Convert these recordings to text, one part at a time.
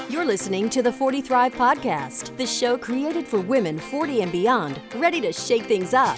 You're listening to the 40 Thrive Podcast, the show created for women 40 and beyond, ready to shake things up.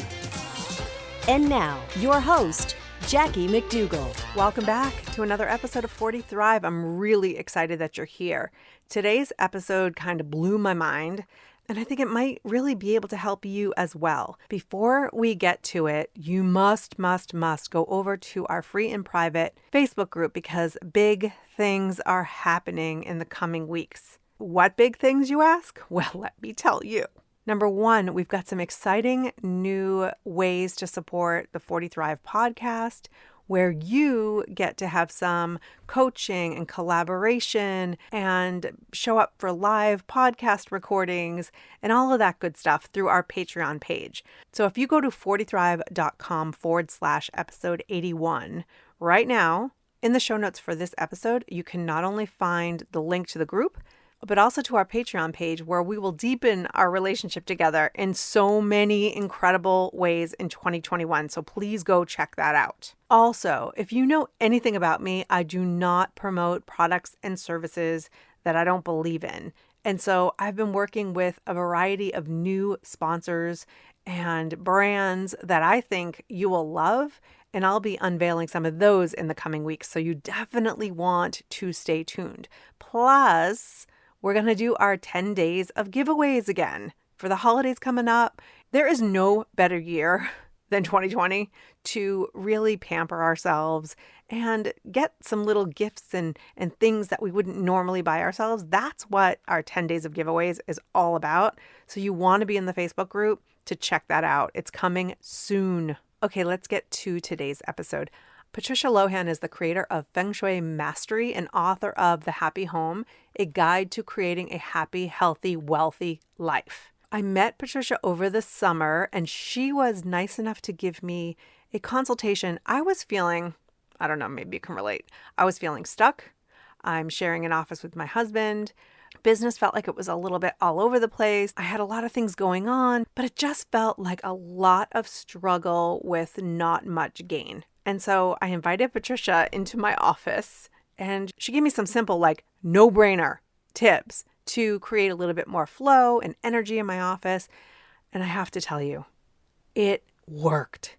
And now, your host, Jackie McDougall. Welcome back to another episode of 40 Thrive. I'm really excited that you're here. Today's episode kind of blew my mind, and I think it might really be able to help you as well. Before we get to it, you must go over to our free and private Facebook group because big things are happening in the coming weeks. What big things, you ask? Well, let me tell you. Number one, we've got some exciting new ways to support the 40 Thrive podcast, where you get to have some coaching and collaboration and show up for live podcast recordings and all of that good stuff through our Patreon page. So if you go to 40thrive.com/episode 81 right now, in the show notes for this episode, you can not only find the link to the group, but also to our Patreon page where we will deepen our relationship together in so many incredible ways in 2021. So please go check that out. Also, if you know anything about me, I do not promote products and services that I don't believe in. And so I've been working with a variety of new sponsors and brands that I think you will love. And I'll be unveiling some of those in the coming weeks. So you definitely want to stay tuned. Plus, we're going to do our 10 days of giveaways again for the holidays coming up. There is no better year than 2020 to really pamper ourselves and get some little gifts and things that we wouldn't normally buy ourselves. That's what our 10 days of giveaways is all about. So you want to be in the Facebook group to check that out. It's coming soon. Okay, let's get to today's episode. Patricia Lohan is the creator of Feng Shui Mastery and author of The Happy Home, a guide to creating a happy, healthy, wealthy life. I met Patricia over the summer, and she was nice enough to give me a consultation. I was feeling, I don't know, maybe you can relate. I was feeling stuck. I'm sharing an office with my husband. Business felt like it was a little bit all over the place. I had a lot of things going on, but it just felt like a lot of struggle with not much gain. And so I invited Patricia into my office, and she gave me some simple, no-brainer tips to create a little bit more flow and energy in my office. And I have to tell you, it worked.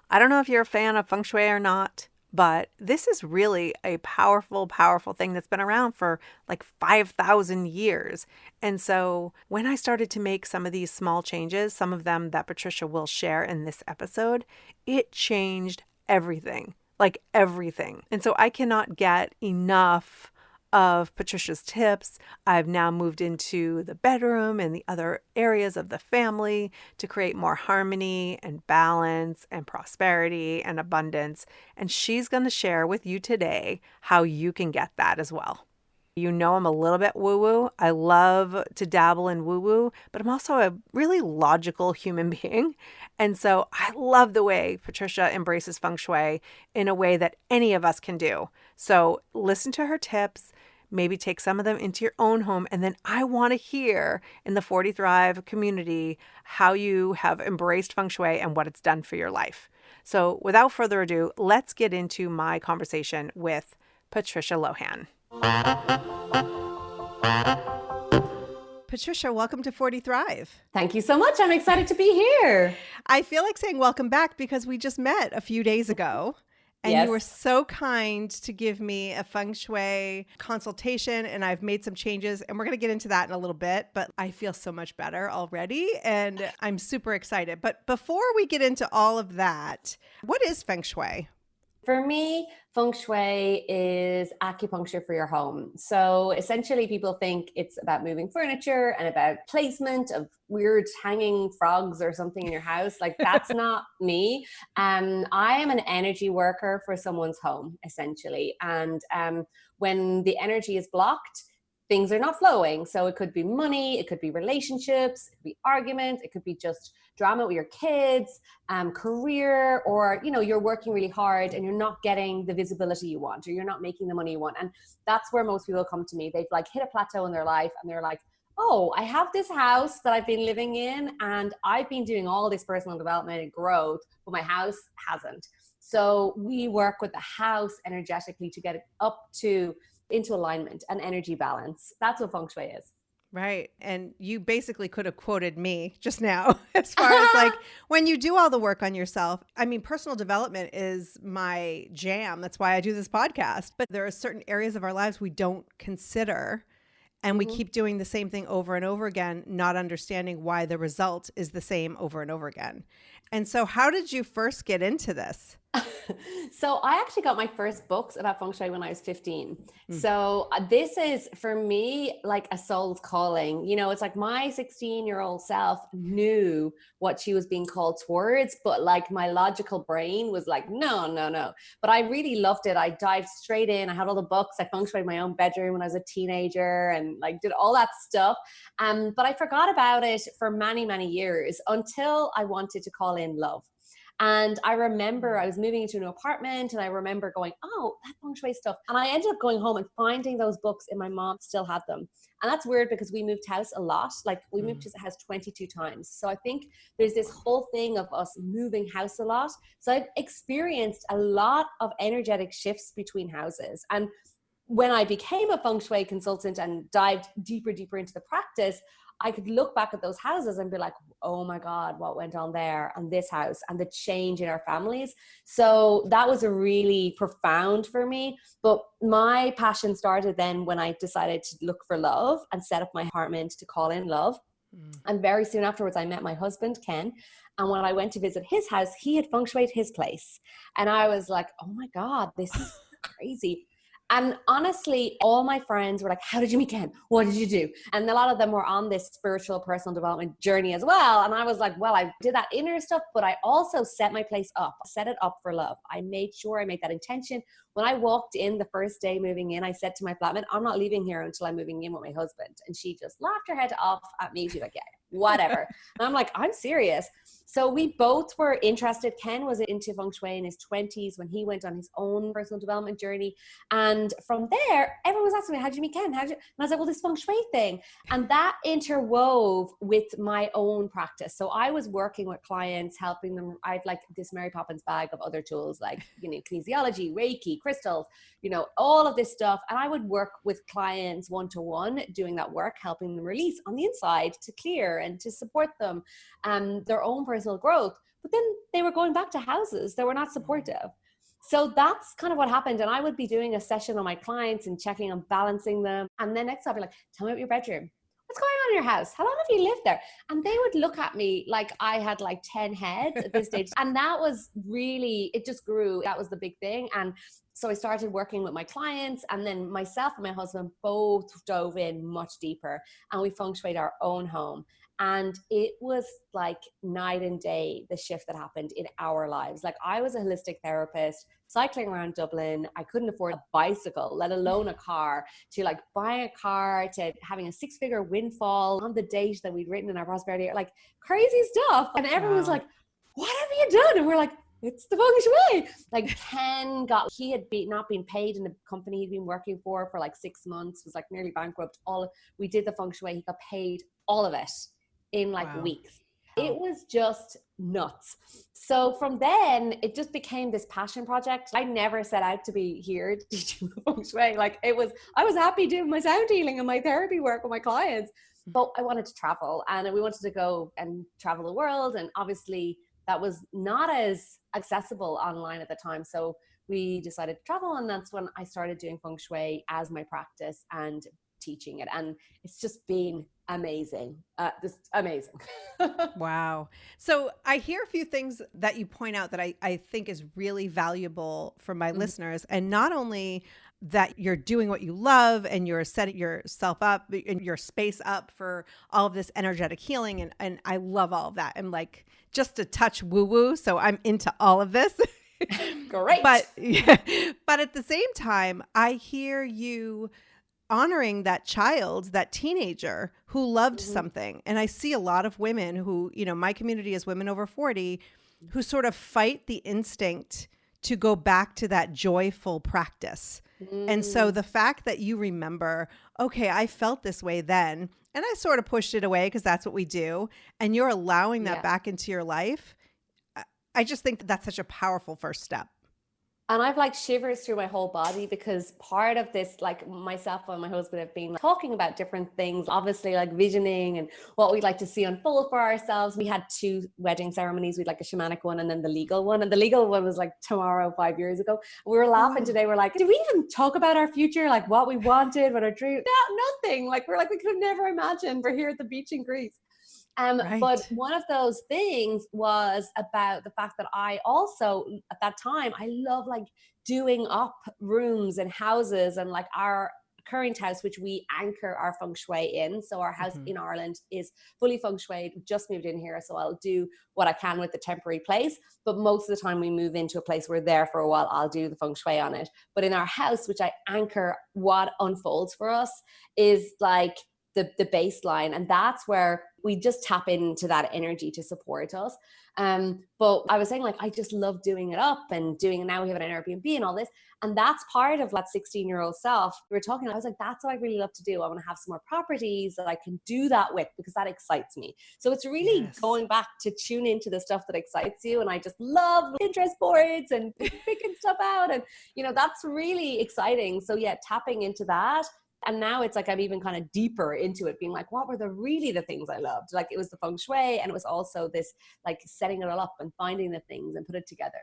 I don't know if you're a fan of Feng Shui or not, but this is really a powerful thing that's been around for 5,000 years. And so when I started to make some of these small changes, some of them that Patricia will share in this episode, it changed everything. And so I cannot get enough of Patricia's tips. I've now moved into the bedroom and the other areas of the family to create more harmony and balance and prosperity and abundance. And she's going to share with you today how you can get that as well. You know, I'm a little bit woo-woo. I love to dabble in woo-woo, but I'm also a really logical human being. And so I love the way Patricia embraces Feng Shui in a way that any of us can do. So listen to her tips, maybe take some of them into your own home. And then I want to hear in the 40 Thrive community how you have embraced Feng Shui and what it's done for your life. So without further ado, let's get into my conversation with Patricia Lohan. Patricia, welcome to 40 Thrive. Thank you so much. I'm excited to be here. I feel like saying welcome back because we just met a few days ago. And Yes. You were so kind to give me a Feng Shui consultation, and I've made some changes, and we're going to get into that in a little bit, but I feel so much better already, and I'm super excited. But before we get into all of that, what is Feng Shui? For me, Feng Shui is acupuncture for your home. So essentially people think it's about moving furniture and about placement of weird hanging frogs or something in your house. That's not me. I am an energy worker for someone's home, essentially. And when the energy is blocked, things are not flowing. So it could be money, it could be relationships, it could be arguments, it could be just drama with your kids, career, or, you're working really hard and you're not getting the visibility you want, or you're not making the money you want. And that's where most people come to me. They've hit a plateau in their life and they're like, oh, I have this house that I've been living in and I've been doing all this personal development and growth, but my house hasn't. So we work with the house energetically to get it up to into alignment and energy balance. That's what Feng Shui is. Right. And you basically could have quoted me just now as far as like when you do all the work on yourself. I mean, personal development is my jam. That's why I do this podcast. But there are certain areas of our lives we don't consider. And we keep doing the same thing over and over again, not understanding why the result is the same over and over again. And so how did you first get into this? So I actually got my first books about Feng Shui when I was 15. So this is for me like a soul's calling. You know, it's like my 16-year-old self knew what she was being called towards, but like my logical brain was like, no, no, no. But I really loved it. I dived straight in. I had all the books. I Feng Shuied my own bedroom when I was a teenager and like did all that stuff. But I forgot about it for many, many years until I wanted to call in love. And I remember I was moving into a new apartment and I remember going, oh, that Feng Shui stuff. And I ended up going home and finding those books and my mom still had them. And that's weird because we moved house a lot. Like we moved to the house 22 times. So I think there's this whole thing of us moving house a lot. So I've experienced a lot of energetic shifts between houses. And when I became a Feng Shui consultant and dived deeper into the practice, I could look back at those houses and be like, oh my God, what went on there and this house and the change in our families. So that was a really profound for me. But my passion started then when I decided to look for love and set up my apartment to call in love. And very soon afterwards, I met my husband, Ken. And when I went to visit his house, he had Feng Shuied his place. And I was like, oh my God, this is crazy. And honestly, all my friends were like, how did you meet Ken? What did you do? And a lot of them were on this spiritual personal development journey as well. And I was like, well, I did that inner stuff, but I also set my place up, set it up for love. I made sure I made that intention. When I walked in the first day moving in, I said to my flatmate, I'm not leaving here until I'm moving in with my husband. And she just laughed her head off at me. She's like, yeah, whatever. And I'm like, I'm serious. So we both were interested. Ken was into Feng Shui in his 20s when he went on his own personal development journey. And from there, everyone was asking me, how did you meet Ken? And I was like, well, this Feng Shui thing. And that interwove with my own practice. So I was working with clients, helping them. I had like this Mary Poppins bag of other tools like, you know, kinesiology, Reiki, crystals, you know, all of this stuff. And I would work with clients one-to-one doing that work, helping them release on the inside to clear and to support them their own personal growth. But then they were going back to houses that were not supportive. So that's kind of what happened. And I would be doing a session on my clients and checking on balancing them. And then next I'd be like, tell me about your bedroom. What's going on in your house? How long have you lived there? And they would look at me like I had like 10 heads at this stage. And that was really, it just grew. That was the big thing. And so I started working with my clients, and then myself and my husband both dove in much deeper, and we Feng Shuied our own home. And it was like night and day, the shift that happened in our lives. Like I was a holistic therapist cycling around Dublin. I couldn't afford a bicycle, let alone a car, to like buying a car, to having a 6-figure windfall on the date that we'd written in our prosperity, like crazy stuff. And everyone was like, what have you done? And we're like, it's the Feng Shui. Like Ken he had not been paid in the company he'd been working for like 6 months, was like nearly bankrupt. We did the Feng Shui. He got paid all of it in like weeks. It was just nuts. So from then it just became this passion project. I never set out to be here to do Feng Shui. Like I was happy doing my sound healing and my therapy work with my clients, but I wanted to travel and we wanted to go and travel the world. And obviously that was not as accessible online at the time. So we decided to travel, and that's when I started doing Feng Shui as my practice and teaching it. And it's just been amazing. Just amazing. Wow. So I hear a few things that you point out that I think is really valuable for my listeners. And not only that you're doing what you love and you're setting yourself up and your space up for all of this energetic healing. And I love all of that. I'm like just a touch woo-woo. So I'm into all of this. Great. But at the same time, I hear you honoring that child, that teenager who loved something. And I see a lot of women who, you know, my community is women over 40 who sort of fight the instinct to go back to that joyful practice. And so the fact that you remember, okay, I felt this way then, and I sort of pushed it away because that's what we do, and you're allowing that back into your life, I just think that's such a powerful first step. And I've like shivers through my whole body because part of this, like myself and my husband have been like, talking about different things, obviously like visioning and what we'd like to see unfold for ourselves. We had 2 wedding ceremonies. We'd like a shamanic one and then the legal one. And the legal one was like tomorrow, 5 years ago. We were laughing today. We're like, did we even talk about our future? Like what we wanted, what our dream? No, nothing. Like we're like, we could never imagine. We're here at the beach in Greece. Right. But one of those things was about the fact that I also, at that time, I love like doing up rooms and houses, and like our current house, which we anchor our feng shui in. So our house in Ireland is fully feng shui, just moved in here. So I'll do what I can with the temporary place. But most of the time we move into a place, we're there for a while, I'll do the feng shui on it. But in our house, which I anchor what unfolds for us, is like the baseline. And that's where we just tap into that energy to support us. But I was saying, like, I just love doing it up and doing it. Now we have an Airbnb and all this. And that's part of that 16-year-old self. We were talking, I was like, that's what I really love to do. I want to have some more properties that I can do that with because that excites me. So it's really going back to tune into the stuff that excites you. And I just love Pinterest boards and picking stuff out. And, you know, that's really exciting. So yeah, tapping into that. And now it's like I'm even kind of deeper into it, being like, what were the things I loved? Like it was the feng shui, and it was also this like setting it all up and finding the things and put it together.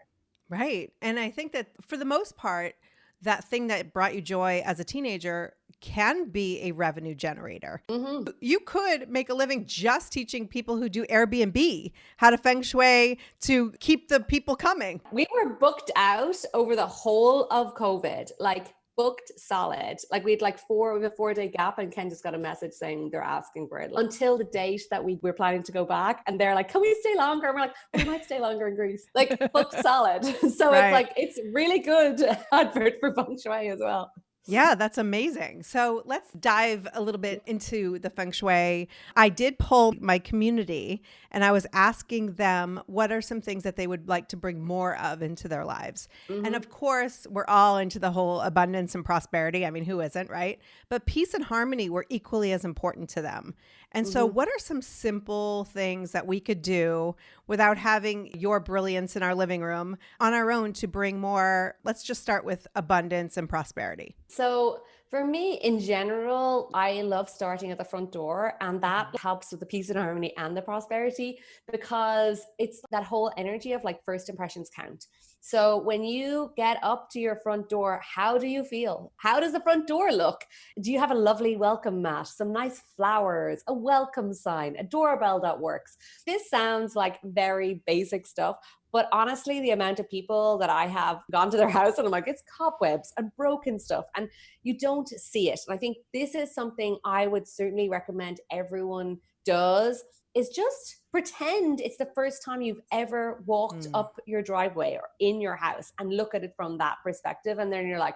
Right. And I think that for the most part, that thing that brought you joy as a teenager can be a revenue generator. Mm-hmm. You could make a living just teaching people who do Airbnb how to feng shui to keep the people coming. We were booked out over the whole of COVID, like booked solid. Like we had like a 4-day gap, and Ken just got a message saying they're asking for it until the date that we were planning to go back. And they're like, can we stay longer? And we're like, we might stay longer in Greece, like booked solid. So Right. It's like, it's really good advert for feng shui as well. Yeah, that's amazing. So let's dive a little bit into the feng shui. I did poll my community and I was asking them what are some things that they would like to bring more of into their lives. And of course, we're all into the whole abundance and prosperity. I mean, who isn't, right? But peace and harmony were equally as important to them. And so what are some simple things that we could do without having your brilliance in our living room on our own to bring more? Let's just start with abundance and prosperity. So for me, in general, I love starting at the front door, and that helps with the peace and harmony and the prosperity, because it's that whole energy of like first impressions count. So when you get up to your front door, how do you feel? How does the front door look? Do you have a lovely welcome mat, some nice flowers, a welcome sign, a doorbell that works? This sounds like very basic stuff, but honestly, the amount of people that I have gone to their house and I'm like, it's cobwebs and broken stuff, and you don't see it. And I think this is something I would certainly recommend everyone does, is just pretend it's the first time you've ever walked up your driveway or in your house, and look at it from that perspective. And then you're like,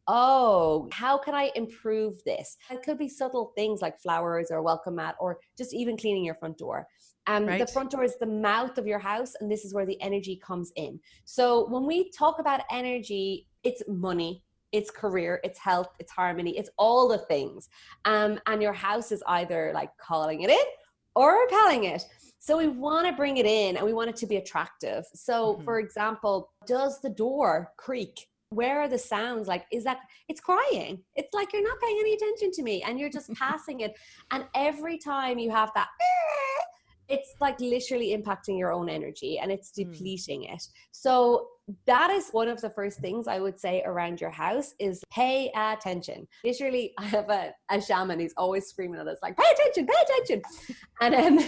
oh, how can I improve this? It could be subtle things like flowers or a welcome mat, or just even cleaning your front door. The front door is the mouth of your house, and this is where the energy comes in. So when we talk about energy, it's money, it's career, it's health, it's harmony, it's all the things. And your house is either like calling it in or repelling it. So we want to bring it in, and we want it to be attractive. So for example, does the door creak? Where are the sounds? Like, is that, it's crying. It's like, you're not paying any attention to me and you're just passing it. And every time you have that, it's like literally impacting your own energy, and it's depleting it. So that is one of the first things I would say around your house is pay attention. Literally, I have a shaman, he's always screaming at us like, pay attention, pay attention. And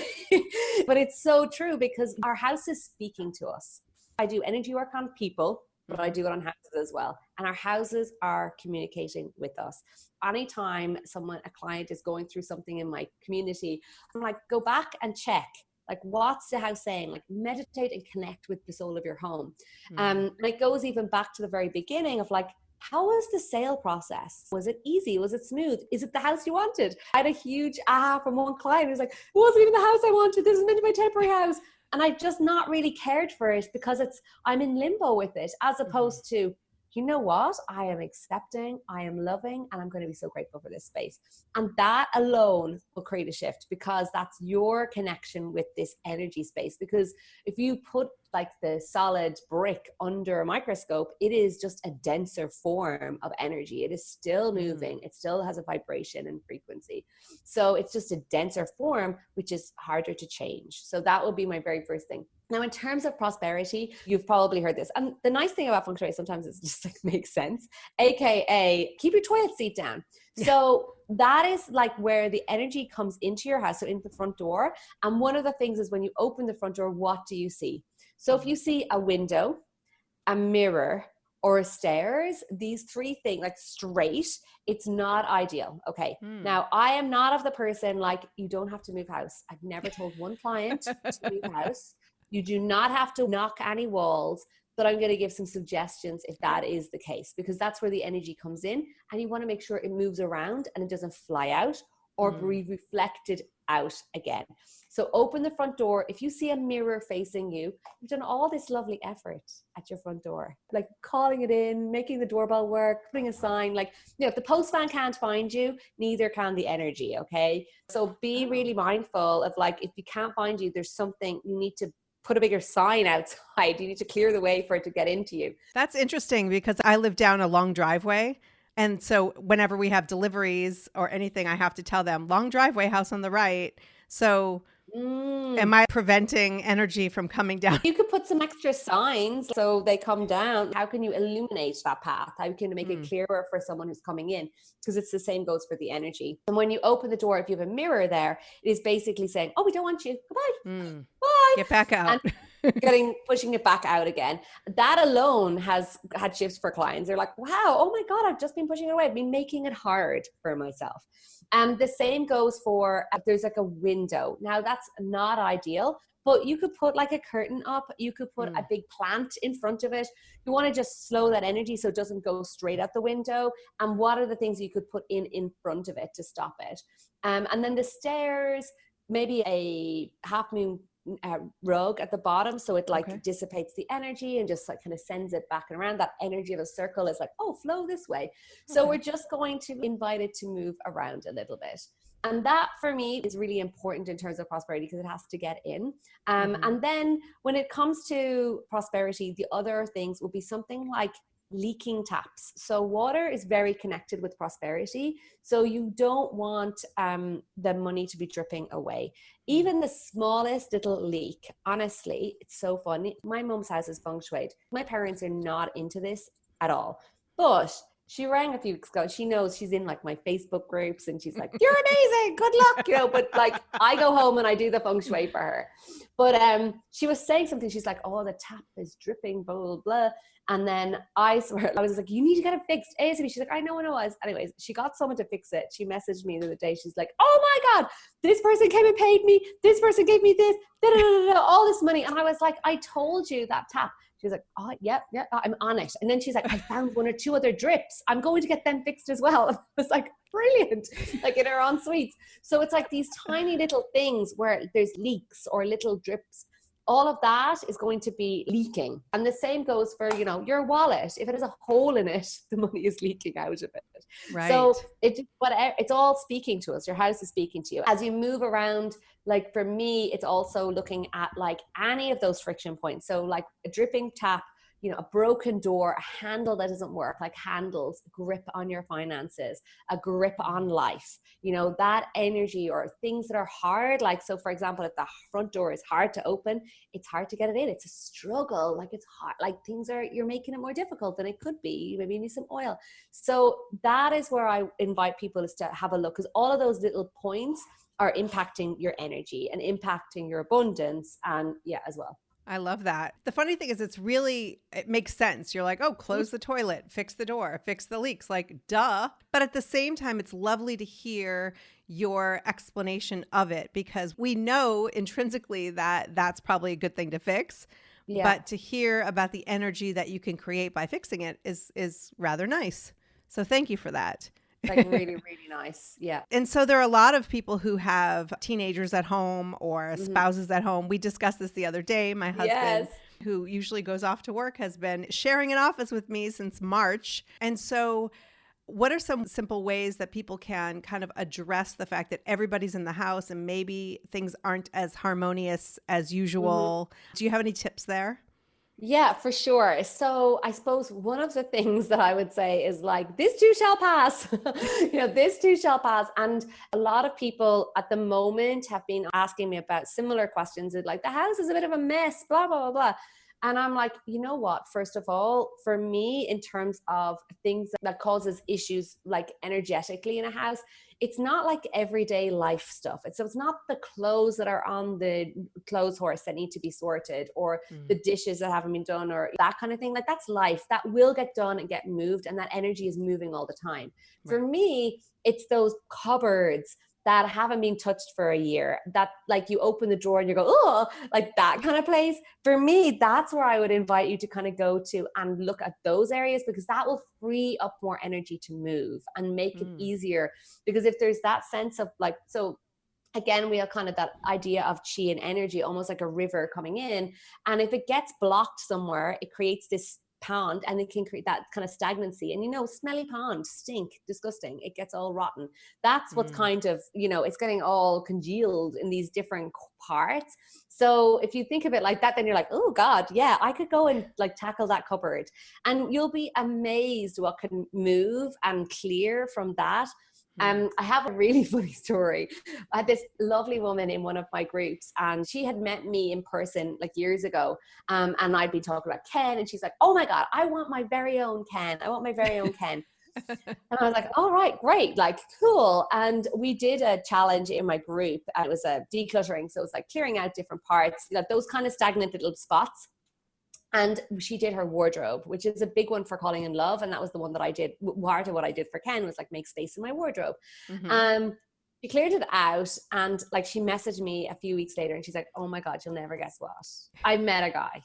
but it's so true, because our house is speaking to us. I do energy work on people, but I do it on houses as well. And our houses are communicating with us. Anytime a client is going through something in my community, I'm like, go back and check. Like, what's the house saying? Like, meditate and connect with the soul of your home. And it goes even back to the very beginning of like, how was the sale process? Was it easy? Was it smooth? Is it the house you wanted? I had a huge aha from one client who's like, it wasn't even the house I wanted. This is meant to be a temporary house. And I've just not really cared for it because I'm in limbo with it, as opposed to, you know what? I am accepting, I am loving, and I'm going to be so grateful for this space. And that alone will create a shift, because that's your connection with this energy space. Because if you put like the solid brick under a microscope, it is just a denser form of energy. It is still moving. It still has a vibration and frequency. So it's just a denser form, which is harder to change. So that would be my very first thing. Now, in terms of prosperity, you've probably heard this. And the nice thing about Feng Shui, sometimes it just like makes sense, AKA keep your toilet seat down. Yeah. So that is like where the energy comes into your house, so into the front door. And one of the things is when you open the front door, what do you see? So if you see a window, a mirror, or stairs, these three things, like straight, it's not ideal. Okay. Now, I am not of the person like, you don't have to move house. I've never told one client to move house. You do not have to knock any walls, but I'm going to give some suggestions if that is the case, because that's where the energy comes in, and you want to make sure it moves around and it doesn't fly out or be reflected out again. So open the front door. If you see a mirror facing you, you've done all this lovely effort at your front door, like calling it in, making the doorbell work, putting a sign, like, you know, if the postman can't find you, neither can the energy. Okay. So be really mindful of, like, if you can't find you, there's something you need to put a bigger sign outside. You need to clear the way for it to get into you. That's interesting because I live down a long driveway. And so whenever we have deliveries or anything, I have to tell them long driveway, house on the right. So am I preventing energy from coming down? You could put some extra signs so they come down. How can you illuminate that path? How can you make it clearer for someone who's coming in? Because it's the same goes for the energy. And when you open the door, if you have a mirror there, it is basically saying, oh, we don't want you. Goodbye. Bye. Get back out. And pushing it back out again. That alone has had shifts for clients. They're like, wow, oh my God, I've just been pushing it away. I've been making it hard for myself. And the same goes for, there's like a window. Now that's not ideal, but you could put like a curtain up. You could put a big plant in front of it. You want to just slow that energy so it doesn't go straight out the window. And what are the things you could put in front of it to stop it? And then the stairs, maybe a half moon rug at the bottom, so it like dissipates the energy and just like kind of sends it back and around. That energy of a circle is like, oh, flow this way. So we're just going to invite it to move around a little bit. And that for me is really important in terms of prosperity because it has to get in. And then when it comes to prosperity, the other things will be something like leaking taps. So water is very connected with prosperity. So you don't want the money to be dripping away. Even the smallest little leak, honestly, it's so funny. My mom's house is feng shui. My parents are not into this at all. But she rang a few weeks ago. She knows she's in like my Facebook groups and she's like, you're amazing. Good luck. You know, but like I go home and I do the feng shui for her. But she was saying something. She's like, oh, the tap is dripping, blah, blah, blah. And then I swear, I was like, you need to get it fixed ASAP. She's like, I know. Anyways, she got someone to fix it. She messaged me the other day. She's like, oh my God, this person came and paid me. This person gave me this, all this money. And I was like, I told you that tap. She was like, oh, yeah, I'm on it. And then she's like, I found one or two other drips. I'm going to get them fixed as well. I was like, brilliant, like in her ensuite. So it's like these tiny little things where there's leaks or little drips. All of that is going to be leaking. And the same goes for, you know, your wallet. If it has a hole in it, the money is leaking out of it. Right. So it's all speaking to us. Your house is speaking to you. As you move around, like for me, it's also looking at like any of those friction points. So like a dripping tap, you know, a broken door, a handle that doesn't work, like handles, grip on your finances, a grip on life, you know, that energy or things that are hard. Like, so for example, if the front door is hard to open, it's hard to get it in. It's a struggle. Like it's hard, like you're making it more difficult than it could be. Maybe you need some oil. So that is where I invite people is to have a look, because all of those little points are impacting your energy and impacting your abundance and as well. I love that. The funny thing is it makes sense. You're like, oh, close the toilet, fix the door, fix the leaks, like duh. But at the same time, it's lovely to hear your explanation of it because we know intrinsically that that's probably a good thing to fix. Yeah. But to hear about the energy that you can create by fixing it is rather nice. So thank you for that. Like really, really nice. Yeah. And so there are a lot of people who have teenagers at home or spouses at home. We discussed this the other day. My husband, who usually goes off to work, has been sharing an office with me since March. And so what are some simple ways that people can kind of address the fact that everybody's in the house and maybe things aren't as harmonious as usual? Do you have any tips there? Yeah, for sure. So I suppose one of the things that I would say is like, this too shall pass. This too shall pass. And a lot of people at the moment have been asking me about similar questions. It's like, the house is a bit of a mess, blah, blah, blah, blah. And I'm like, you know what? First of all, for me, in terms of things that causes issues like energetically in a house, it's not like everyday life stuff. It's not the clothes that are on the clothes horse that need to be sorted, or the dishes that haven't been done, or that kind of thing. Like, that's life that will get done and get moved, and that energy is moving all the time. Right. For me, it's those cupboards that haven't been touched for a year, that like you open the drawer and you go, oh, like that kind of place. For me, that's where I would invite you to kind of go to and look at those areas, because that will free up more energy to move and make it easier. Because if there's that sense of like, so again, we have kind of that idea of chi and energy, almost like a river coming in. And if it gets blocked somewhere, it creates this pond, and it can create that kind of stagnancy. And smelly pond, stink, disgusting. It gets all rotten. That's what's kind of, it's getting all congealed in these different parts. So if you think of it like that, then you're like, oh God, yeah, I could go and like tackle that cupboard. And you'll be amazed what can move and clear from that. I have a really funny story. I had this lovely woman in one of my groups, and she had met me in person like years ago. And I'd been talking about Ken, and she's like, oh my God, I want my very own Ken. I want my very own Ken. And I was like, all right, great, like cool. And we did a challenge in my group, and it was a decluttering. So it was like clearing out different parts, those kind of stagnant little spots. And she did her wardrobe, which is a big one for falling in love. And that was the one that I did. Part of what I did for Ken was like make space in my wardrobe. She cleared it out, and like she messaged me a few weeks later, and she's like, oh my God, you'll never guess what. I met a guy.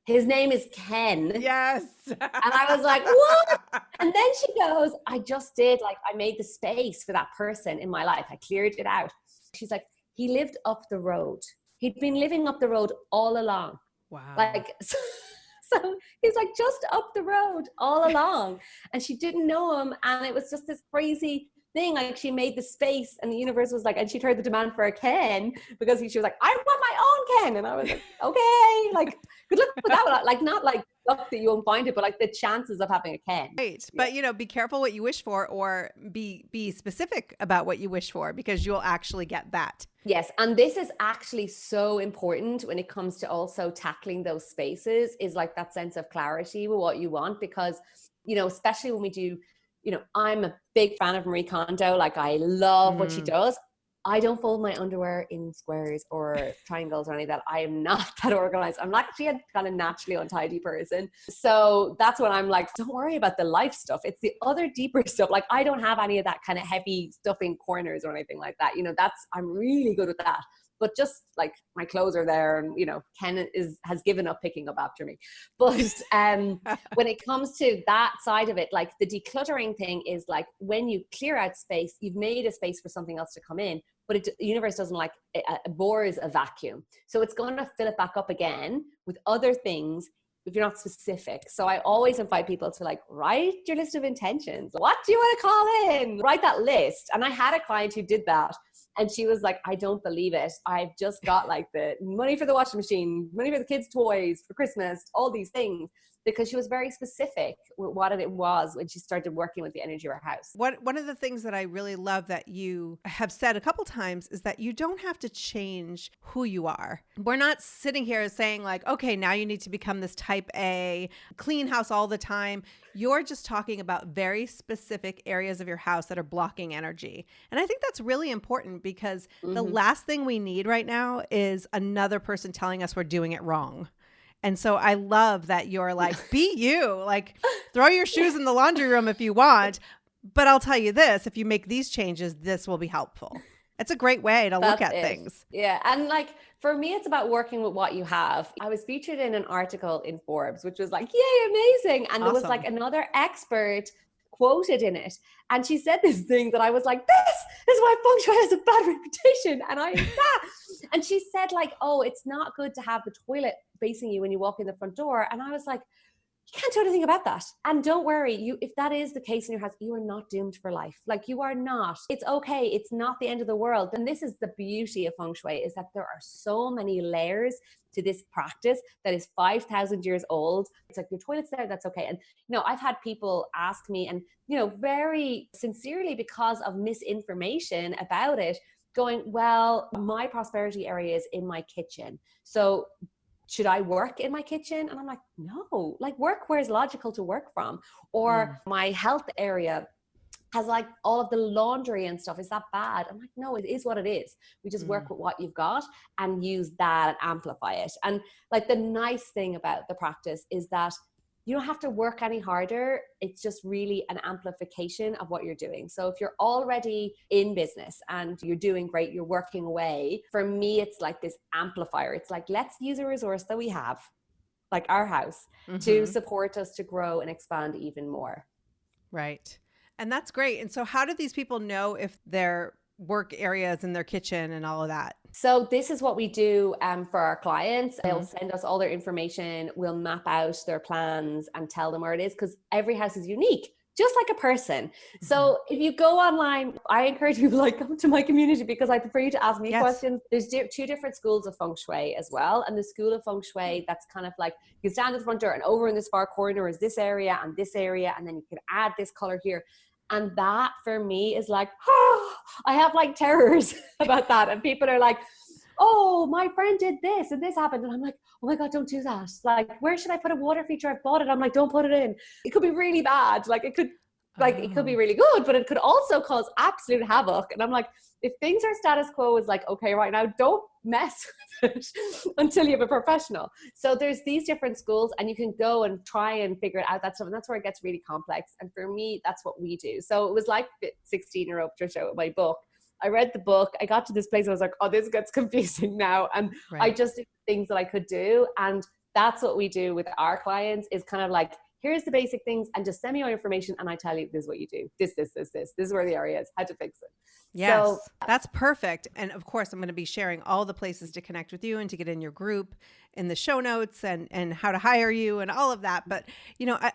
His name is Ken. Yes. And I was like, what? And then she goes, I just did, like, I made the space for that person in my life. I cleared it out. She's like, he lived up the road. He'd been living up the road all along. Wow. Like, so he's like just up the road all along, and she didn't know him. And it was just this crazy thing. Like, she made the space, and the universe was like, and she'd heard the demand for a Ken, because she was like, I want my own Ken. And I was like, okay, like, good luck with that one. Like, not like luck that you won't find it, but like the chances of having a Ken. Right. But be careful what you wish for, or be specific about what you wish for, because you'll actually get that. Yes. And this is actually so important when it comes to also tackling those spaces, is like that sense of clarity with what you want. Because, especially when we do, I'm a big fan of Marie Kondo. Like, I love what she does. I don't fold my underwear in squares or triangles or any of that. I am not that organized. I'm actually a kind of naturally untidy person. So that's when I'm like, don't worry about the life stuff. It's the other deeper stuff. Like, I don't have any of that kind of heavy stuff in corners or anything like that. I'm really good with that. But just like my clothes are there, and Ken has given up picking up after me. But when it comes to that side of it, like the decluttering thing is like, when you clear out space, you've made a space for something else to come in. But the universe doesn't like it, bores a vacuum. So it's going to fill it back up again with other things if you're not specific. So I always invite people to like, write your list of intentions. What do you want to call in? Write that list. And I had a client who did that. And she was like, I don't believe it. I've just got like the money for the washing machine, money for the kids' toys for Christmas, all these things. Because she was very specific with what it was when she started working with the energy of her house. One of the things that I really love that you have said a couple times is that you don't have to change who you are. We're not sitting here saying like, okay, now you need to become this type A, clean house all the time. You're just talking about very specific areas of your house that are blocking energy. And I think that's really important, because the last thing we need right now is another person telling us we're doing it wrong. And so I love that you're like, be you, like throw your shoes in the laundry room if you want. But I'll tell you this, if you make these changes, this will be helpful. It's a great way to look at things. Yeah. And like, for me, it's about working with what you have. I was featured in an article in Forbes, which was like, yay, amazing. And there was like another expert quoted in it. And she said this thing that I was like, this is why Feng Shui has a bad reputation. And and she said like, oh, it's not good to have the toilet facing you when you walk in the front door. And I was like, you can't do anything about that. And don't worry, if that is the case in your house, you are not doomed for life. Like, you are not. It's okay. It's not the end of the world. And this is the beauty of Feng Shui, is that there are so many layers to this practice that is 5,000 years old. It's like, your toilet's there, that's okay. And, I've had people ask me, and, very sincerely, because of misinformation about it, going, well, my prosperity area is in my kitchen. So should I work in my kitchen? And I'm like, no, like, work where it's logical to work from. Or my health area has like all of the laundry and stuff. Is that bad? I'm like, no, it is what it is. We just work with what you've got and use that and amplify it. And like, the nice thing about the practice is that you don't have to work any harder. It's just really an amplification of what you're doing. So if you're already in business and you're doing great, you're working away, for me, it's like this amplifier. It's like, let's use a resource that we have, like our house, to support us to grow and expand even more. Right. And that's great. And so how do these people know if their work areas in their kitchen and all of that? So this is what we do for our clients. They'll send us all their information. We'll map out their plans and tell them where it is, because every house is unique, just like a person. So if you go online, I encourage people, like, come to my community, because I prefer you to ask me questions. There's two different schools of Feng Shui as well. And the school of Feng Shui, that's kind of like, you stand at the front door and over in this far corner is this area, and then you can add this color here. And that for me is like, I have like terrors about that. And people are like, oh, my friend did this and this happened. And I'm like, oh my God, don't do that. Like, where should I put a water feature? I've bought it. I'm like, don't put it in. It could be really bad. Like, it could be really good, but it could also cause absolute havoc. And I'm like, if things are status quo, is like, okay, right now, don't mess with it until you have a professional. So there's these different schools, and you can go and try and figure it out. That stuff, and that's where it gets really complex. And for me, that's what we do. So it was like 16-year-old Patricia with my book. I read the book. I got to this place and I was like, oh, this gets confusing now. And I just did things that I could do. And that's what we do with our clients, is kind of like, here's the basic things, and just send me your information and I tell you, this is what you do. This is where the area is, how to fix it. Yes, so, that's perfect. And of course, I'm going to be sharing all the places to connect with you and to get in your group in the show notes, and how to hire you and all of that. But,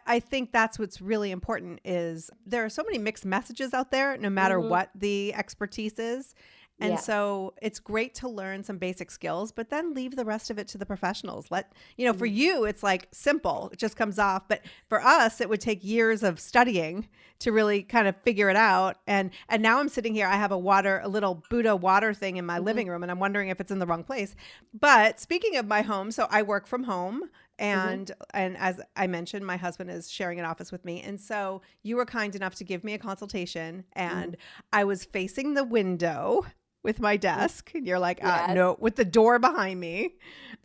I think that's what's really important, is there are so many mixed messages out there, no matter what the expertise is. And so it's great to learn some basic skills, but then leave the rest of it to the professionals. For you, it's like simple, it just comes off. But for us, it would take years of studying to really kind of figure it out. And now I'm sitting here, I have a little Buddha water thing in my living room, and I'm wondering if it's in the wrong place. But speaking of my home, so I work from home. And as I mentioned, my husband is sharing an office with me. And so you were kind enough to give me a consultation, and I was facing the window with my desk. And you're like, no, with the door behind me.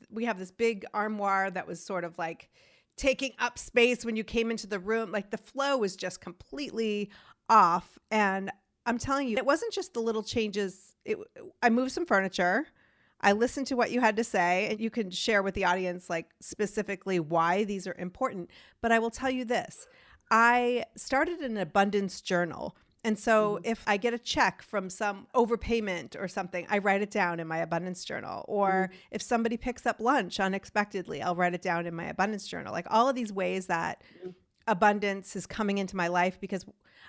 We have this big armoire that was sort of like taking up space when you came into the room. Like, the flow was just completely off. And I'm telling you, it wasn't just the little changes. I moved some furniture. I listened to what you had to say, and you can share with the audience, like, specifically why these are important. But I will tell you this. I started an abundance journal. And so if I get a check from some overpayment or something, I write it down in my abundance journal. Or if somebody picks up lunch unexpectedly, I'll write it down in my abundance journal. Like, all of these ways that abundance is coming into my life, because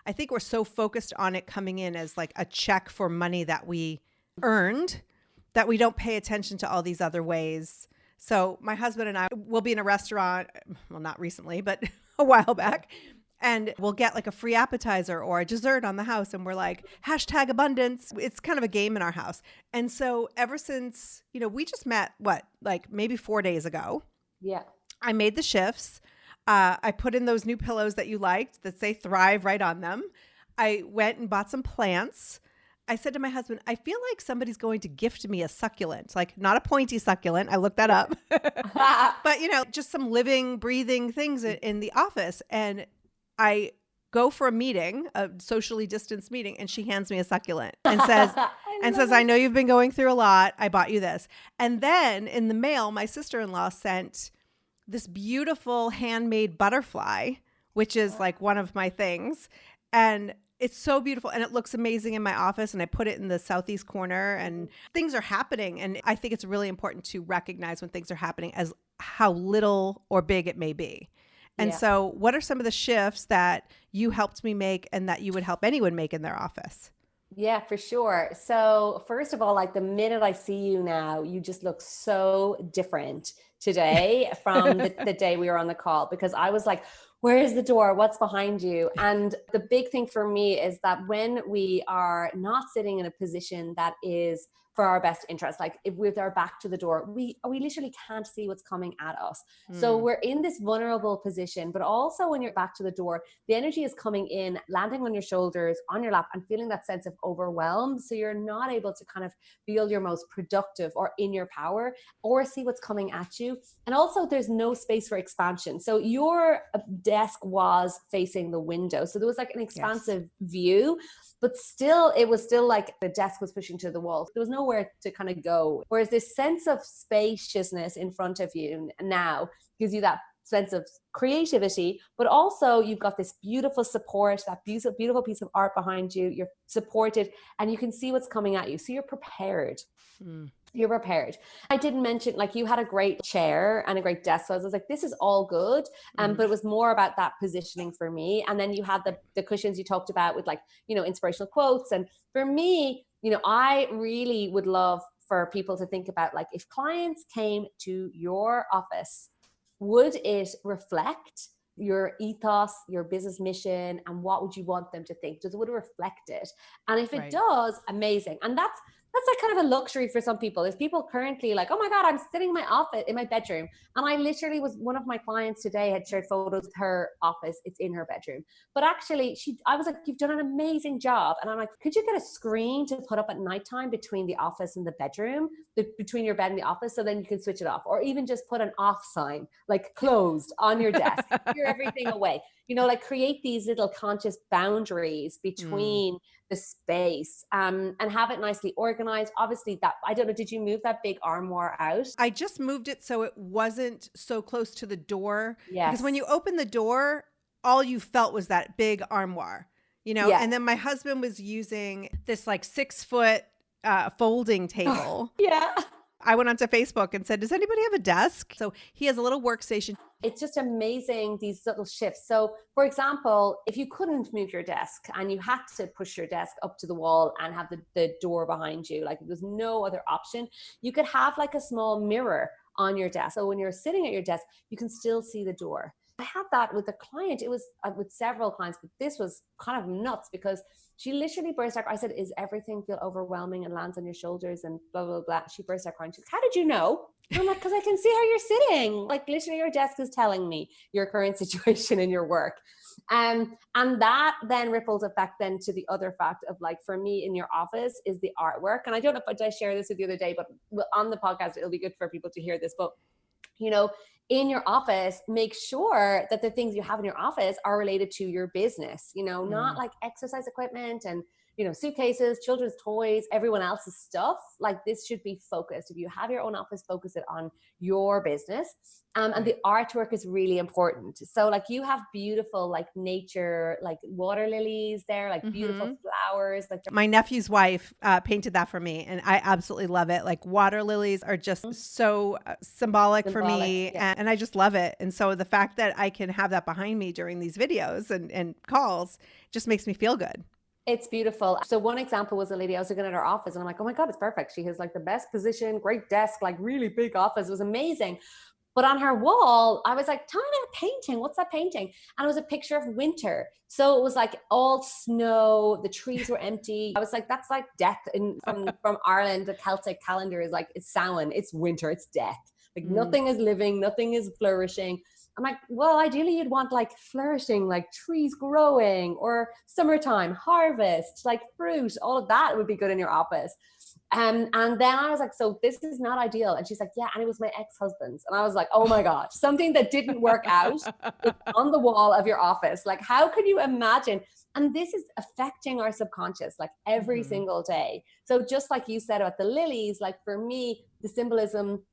I think we're so focused on it coming in as like a check for money that we earned, that we don't pay attention to all these other ways. So my husband and I will be in a restaurant, well, not recently, but a while back. And we'll get like a free appetizer or a dessert on the house. And we're like, #abundance. It's kind of a game in our house. And so ever since, we just met, maybe 4 days ago. Yeah. I made the shifts. I put in those new pillows that you liked that say Thrive right on them. I went and bought some plants. I said to my husband, I feel like somebody's going to gift me a succulent, like not a pointy succulent. I looked that up, but just some living, breathing things in the office. And I go for a meeting, a socially distanced meeting, and she hands me a succulent and says, I know you've been going through a lot. I bought you this. And then in the mail, my sister-in-law sent this beautiful handmade butterfly, which is like one of my things. And it's so beautiful, and it looks amazing in my office, and I put it in the southeast corner, and things are happening. And I think it's really important to recognize when things are happening as how little or big it may be. And Yeah. so what are some of the shifts that you helped me make and that you would help anyone make in their office? Yeah, for sure. So, first of all, like the minute I see you now, you just look so different today from the day we were on the call, because I was like, where is the door? What's behind you? And the big thing for me is that when we are not sitting in a position that is for our best interest, like if with our back to the door, we literally can't see what's coming at us. So we're in this vulnerable position, but also when you're back to the door, the energy is coming in, landing on your shoulders, on your lap, and feeling that sense of overwhelm. So you're not able to kind of feel your most productive or in your power or see what's coming at you. And also, there's no space for expansion. So your desk was facing the window. So there was like an expansive view, but still, it was still like the desk was pushing to the wall. There was nowhere to kind of go. Whereas this sense of spaciousness in front of you now gives you that sense of creativity, but also you've got this beautiful support, that beautiful piece of art behind you. You're supported and you can see what's coming at you. So you're prepared. You're prepared. I didn't mention, like, you had a great chair and a great desk. So I was like, this is all good. But it was more about that positioning for me. And then you had the cushions you talked about with, like, inspirational quotes. And for me, I really would love for people to think about, like, if clients came to your office, would it reflect your ethos, your business mission, and what would you want them to think? Would it reflect it? And if it does, amazing. And that's like kind of a luxury for some people. If people currently like, oh my God, I'm sitting in my office, in my bedroom. And I literally one of my clients today had shared photos of her office. It's in her bedroom. But actually I was like, you've done an amazing job. And I'm like, could you get a screen to put up at nighttime between the office and the bedroom, between your bed and the office, so then you can switch it off? Or even just put an off sign, like closed on your desk, clear everything away. Like create these little conscious boundaries between the space, and have it nicely organized. Obviously, that, I don't know, did you move that big armoire out? I just moved it so it wasn't so close to the door. Yes. Because when you open the door, all you felt was that big armoire, Yeah. And then my husband was using this like 6-foot folding table. Yeah. I went onto Facebook and said, does anybody have a desk? So he has a little workstation. It's just amazing, these little shifts. So, for example, if you couldn't move your desk and you had to push your desk up to the wall and have the door behind you, like there's no other option, you could have like a small mirror on your desk. So when you're sitting at your desk, you can still see the door. I had that with a client. It was with several clients, but this was kind of nuts because she literally burst out. I said, is everything feel overwhelming and lands on your shoulders and blah, blah, blah. She burst out crying. She's like, how did you know? And I'm like, because I can see how you're sitting. Like literally your desk is telling me your current situation in your work. And that then ripples effect then to the other fact of, like, for me in your office is the artwork. And I don't know if I shared this with you the other day, but on the podcast, it'll be good for people to hear this. But, in your office, make sure that the things you have in your office are related to your business, not like exercise equipment and, suitcases, children's toys, everyone else's stuff. Like, this should be focused. If you have your own office, focus it on your business. And the artwork is really important. So like you have beautiful, like nature, like water lilies there, like beautiful flowers. Like my nephew's wife painted that for me and I absolutely love it. Like water lilies are just so symbolic for me and I just love it. And so the fact that I can have that behind me during these videos and calls just makes me feel good. It's beautiful. So one example was a lady, I was looking at her office and I'm like, oh my God, it's perfect. She has like the best position, great desk, like really big office. It was amazing. But on her wall, I was like, tell me about painting. What's that painting? And it was a picture of winter. So it was like all snow. The trees were empty. I was like, that's like death from Ireland. The Celtic calendar is like, it's Samhain, it's winter, it's death. Like nothing is living, nothing is flourishing. I'm like, well, ideally you'd want like flourishing, like trees growing or summertime, harvest, like fruit, all of that would be good in your office. And then I was like, so this is not ideal. And she's like, yeah. And it was my ex-husband's. And I was like, oh my God, something that didn't work out on the wall of your office. Like, how could you imagine? And this is affecting our subconscious, like every single day. So just like you said about the lilies, like for me, the symbolism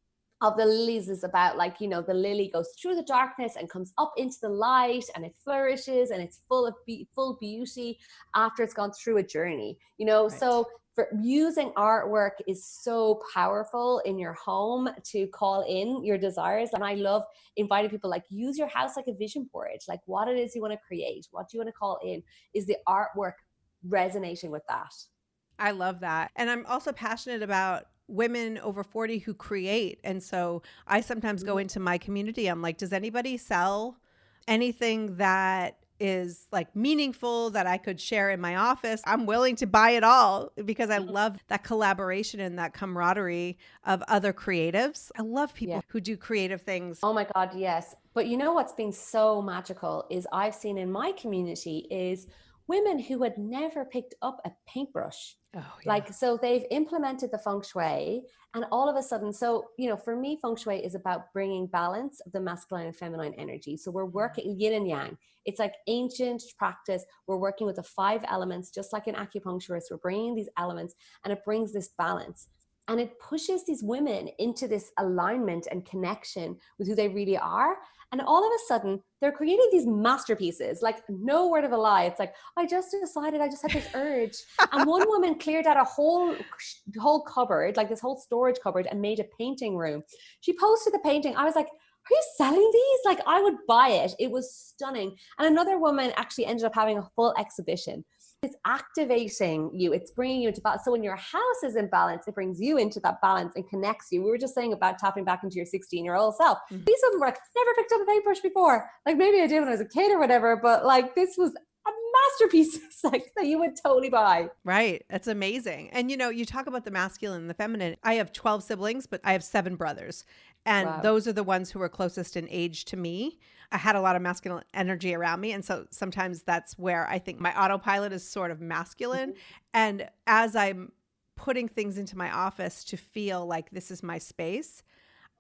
of the lilies is about like, the lily goes through the darkness and comes up into the light and it flourishes and it's full of full beauty after it's gone through a journey, Right. So for using artwork is so powerful in your home to call in your desires. And I love inviting people, like, use your house like a vision board, like what it is you want to create, what do you want to call in? Is the artwork resonating with that? I love that. And I'm also passionate about women over 40 who create. And so I sometimes go into my community. I'm like, does anybody sell anything that is like meaningful that I could share in my office? I'm willing to buy it all because I love that collaboration and that camaraderie of other creatives. I love people who do creative things. Oh my God, yes. But you know what's been so magical is I've seen in my community is women who had never picked up a paintbrush. Oh, yeah. Like, so they've implemented the Feng Shui, and all of a sudden, so, you know, for me, Feng Shui is about bringing balance of the masculine and feminine energy. So we're working yin and yang. It's like ancient practice. We're working with the 5 elements, just like an acupuncturist. We're bringing these elements and it brings this balance. And it pushes these women into this alignment and connection with who they really are. And all of a sudden, they're creating these masterpieces, like no word of a lie. It's like, I just decided, I just had this urge. And one woman cleared out a whole cupboard, like this whole storage cupboard, and made a painting room. She posted the painting. I was like, are you selling these? Like, I would buy it. It was stunning. And another woman actually ended up having a full exhibition. It's activating you. It's bringing you into balance. So when your house is in balance, it brings you into that balance and connects you. We were just saying about tapping back into your 16-year-old self. These women were like, never picked up a paintbrush before. Like, maybe I did when I was a kid or whatever, but like, this was a masterpiece like that you would totally buy. Right. That's amazing. And you know, you talk about the masculine and the feminine. I have 12 siblings, but I have 7 brothers. And those are the ones who are closest in age to me. I had a lot of masculine energy around me. And so sometimes that's where I think my autopilot is sort of masculine. And as I'm putting things into my office to feel like this is my space,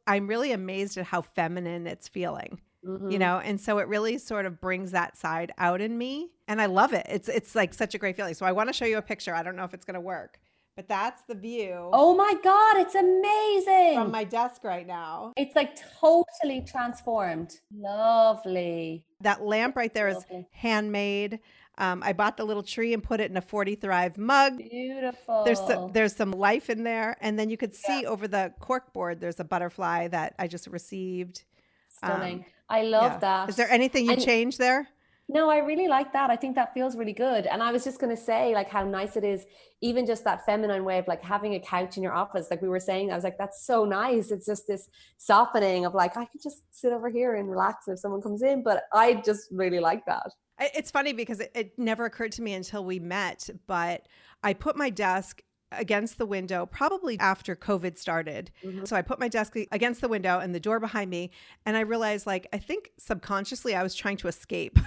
I'm really amazed at how feminine it's feeling. You know, and so it really sort of brings that side out in me, and I love it. It's like such a great feeling. So I want to show you a picture. I don't know if it's going to work, but that's the view. Oh my God, it's amazing. From my desk right now. It's like totally transformed. Lovely. That lamp right there is handmade. I bought the little tree and put it in a 40 Thrive mug. Beautiful. There's some life in there. And then you could see over the cork board, there's a butterfly that I just received. Stunning. I love that. Is there anything you changed there? No, I really like that. I think that feels really good. And I was just going to say, like, how nice it is, even just that feminine way of like having a couch in your office. Like we were saying, I was like, that's so nice. It's just this softening of like, I can just sit over here and relax if someone comes in. But I just really like that. It's funny because it never occurred to me until we met, but I put my desk against the window probably after COVID started. So I put my desk against the window and the door behind me. And I realized, like, I think subconsciously I was trying to escape.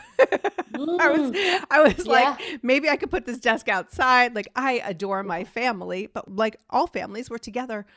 I was like, maybe I could put this desk outside. Like, I adore my family, but like all families, we're together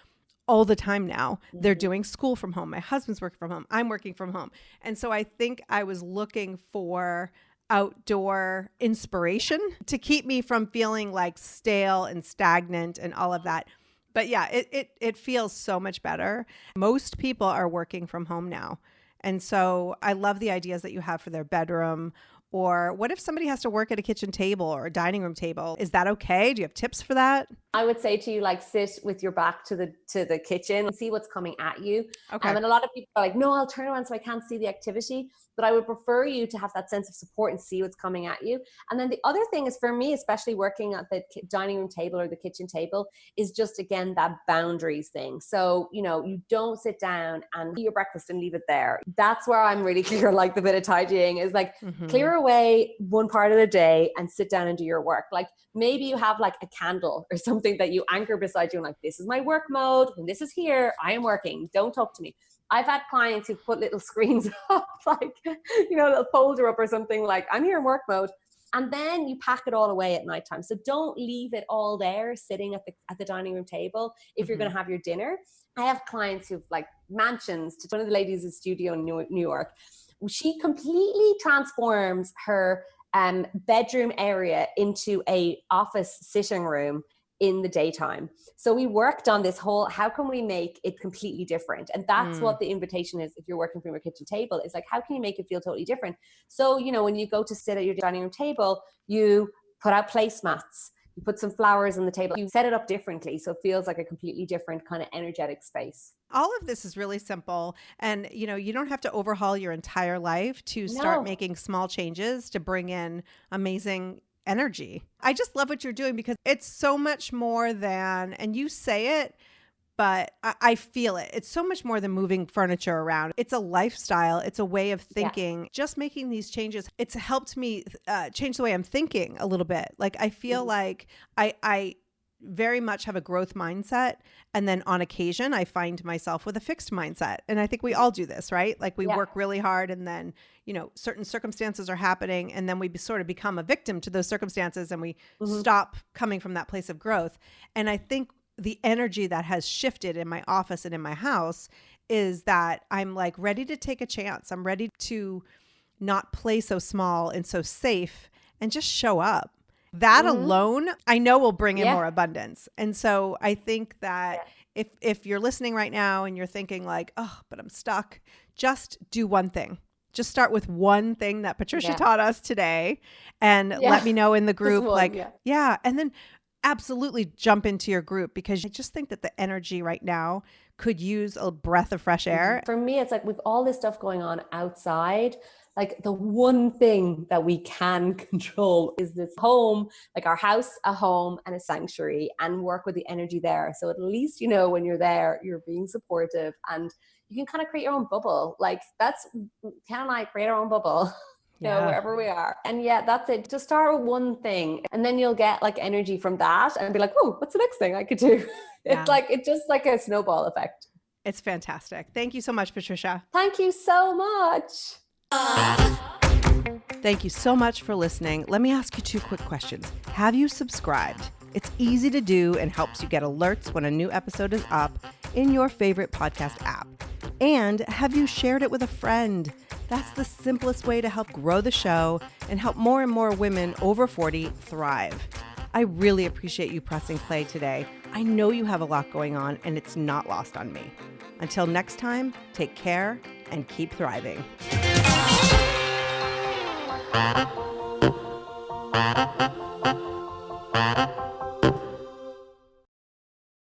all the time now. They're doing school from home. My husband's working from home. I'm working from home. And so I think I was looking for outdoor inspiration to keep me from feeling like stale and stagnant and all of that. But yeah, it feels so much better. Most people are working from home now. And so I love the ideas that you have for their bedroom. Or what if somebody has to work at a kitchen table or a dining room table? Is that okay? Do you have tips for that? I would say to you, like, sit with your back to the kitchen and see what's coming at you. Okay. And a lot of people are like, no, I'll turn around so I can't see the activity. But I would prefer you to have that sense of support and see what's coming at you. And then the other thing is, for me, especially working at the dining room table or the kitchen table, is just, again, that boundaries thing. So, you know, you don't sit down and eat your breakfast and leave it there. That's where I'm really clear, like the bit of tidying is like, clear away one part of the day and sit down and do your work. Like maybe you have like a candle or something that you anchor beside you and like, this is my work mode. When this is here, I am working. Don't talk to me. I've had clients who put little screens up, like, you know, a little folder up or something, like, I'm here in work mode. And then you pack it all away at nighttime. So don't leave it all there sitting at the dining room table if you're going to have your dinner. I have clients who've like mansions. One of the ladies in studio in New York, she completely transforms her bedroom area into a office sitting room in the daytime. So we worked on this whole, how can we make it completely different? And that's what the invitation is if you're working from your kitchen table. It's like, how can you make it feel totally different? So, you know, when you go to sit at your dining room table, you put out placemats. You put some flowers on the table. You set it up differently, so it feels like a completely different kind of energetic space. All of this is really simple. And, you don't have to overhaul your entire life to start making small changes to bring in amazing energy. I just love what you're doing because it's so much more than, and you say it, but I feel it. It's so much more than moving furniture around. It's a lifestyle. It's a way of thinking. Yeah. Just making these changes, it's helped me change the way I'm thinking a little bit. Like I feel like I very much have a growth mindset. And then on occasion, I find myself with a fixed mindset. And I think we all do this, right? Like we work really hard and then, certain circumstances are happening and then we sort of become a victim to those circumstances and we stop coming from that place of growth. And I think the energy that has shifted in my office and in my house is that I'm like ready to take a chance. I'm ready to not play so small and so safe and just show up. That alone, I know will bring in more abundance. And so I think that if you're listening right now and you're thinking like, oh, but I'm stuck, just do one thing. Just start with one thing that Patricia taught us today and let me know in the group. And then absolutely jump into your group because I just think that the energy right now could use a breath of fresh air. For me, it's like with all this stuff going on outside, like the one thing that we can control is this home, like our house, a home and a sanctuary, and work with the energy there. So at least, when you're there, you're being supportive and you can kind of create your own bubble. Like that's Ken and I create our own bubble. Wherever we are. And that's it. Just start with one thing and then you'll get like energy from that and be like, oh, what's the next thing I could do? It's just like a snowball effect. It's fantastic. Thank you so much, Patricia. Thank you so much. Thank you so much for listening. Let me ask you 2 quick questions. Have you subscribed? It's easy to do and helps you get alerts when a new episode is up in your favorite podcast app. And have you shared it with a friend? That's the simplest way to help grow the show and help more and more women over 40 thrive. I really appreciate you pressing play today. I know you have a lot going on and it's not lost on me. Until next time, take care and keep thriving.